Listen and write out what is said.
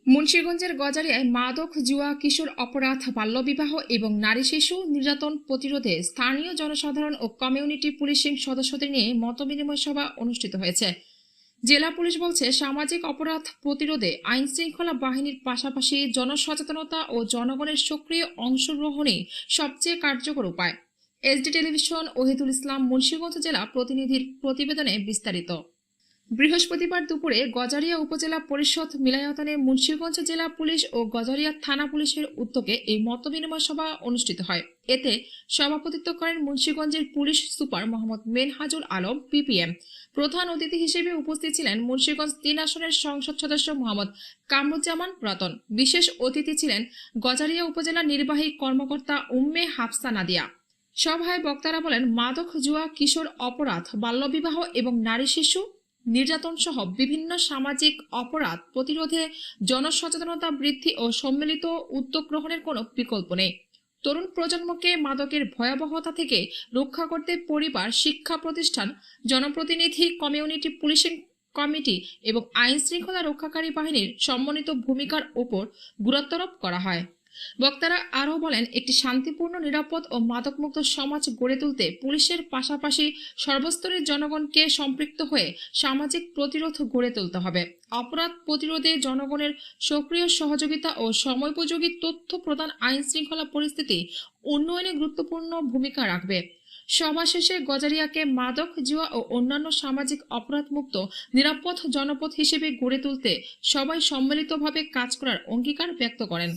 মুন্সিগঞ্জের গজারিয়ায় মাদক, জুয়া, কিশোর অপরাধ, বাল্যবিবাহ এবং নারী শিশু নির্যাতন প্রতিরোধে স্থানীয় জনসাধারণ ও কমিউনিটি পুলিশিং সদস্যদের নিয়ে মতবিনিময় সভা অনুষ্ঠিত হয়েছে। জেলা পুলিশ বলছে, সামাজিক অপরাধ প্রতিরোধে আইন শৃঙ্খলা বাহিনীর পাশাপাশি জনসচেতনতা ও জনগণের সক্রিয় অংশগ্রহণই সবচেয়ে কার্যকর উপায়। এসডি টেলিভিশন ওহিদুল ইসলাম মুন্সিগঞ্জ জেলা প্রতিনিধির প্রতিবেদনে বিস্তারিত। বৃহস্পতিবার দুপুরে গজারিয়া উপজেলা পরিষদ মিলনায়তনে মুন্সিগঞ্জ জেলা পুলিশ ও গজারিয়া থানা পুলিশের উদ্যোগে এই মতবিনিময় সভা অনুষ্ঠিত হয়। এতে সভাপতিত্ব করেন মুন্সিগঞ্জের police super Mohammad Menhajul Alam PPM. প্রধান অতিথি হিসেবে উপস্থিত ছিলেন মুন্সিগঞ্জ ৩ আসনের সংসদ সদস্য মোহাম্মদ কামরুজ্জামান রতন। বিশেষ অতিথি ছিলেন গজারিয়া উপজেলা নির্বাহী কর্মকর্তা উম্মে হাফসা নাদিয়া। সভায় বক্তারা বলেন, মাদক, জুয়া, কিশোর অপরাধ, বাল্যবিবাহ এবং নারী শিশু নির্যাতন সহ বিভিন্ন সামাজিক অপরাধ প্রতিরোধে জনসচেতনতা বৃদ্ধি ও সম্মিলিত উদ্যোগ গ্রহণের কোনো বিকল্প নেই। তরুণ প্রজন্মকে মাদকের ভয়াবহতা থেকে রক্ষা করতে পরিবার, শিক্ষা প্রতিষ্ঠান, জনপ্রতিনিধি, কমিউনিটি পুলিশিং কমিটি এবং আইন শৃঙ্খলা রক্ষাকারী বাহিনীর সম্মিলিত ভূমিকার উপর গুরুত্বারোপ করা হয়। বক্তারা আরও বলেন, একটি শান্তিপূর্ণ, নিরাপদ ও মাদকমুক্ত সমাজ গড়ে তুলতে পুলিশের পাশাপাশি সর্বস্তরের জনগণকে সম্পৃক্ত হয়ে সামাজিক প্রতিরোধ গড়ে তুলতে হবে। অপরাধ প্রতিরোধে জনগণের সক্রিয় সহযোগিতা ও সময়োপযোগী তথ্য প্রদান আইন শৃঙ্খলা পরিস্থিতি উন্নয়নে গুরুত্বপূর্ণ ভূমিকা রাখবে। সভা শেষে গজারিয়াকে মাদক, জুয়া ও অন্যান্য সামাজিক অপরাধমুক্ত নিরাপদ জনপদ হিসেবে গড়ে তুলতে সবাই সম্মিলিতভাবে কাজ করার অঙ্গীকার ব্যক্ত করেন।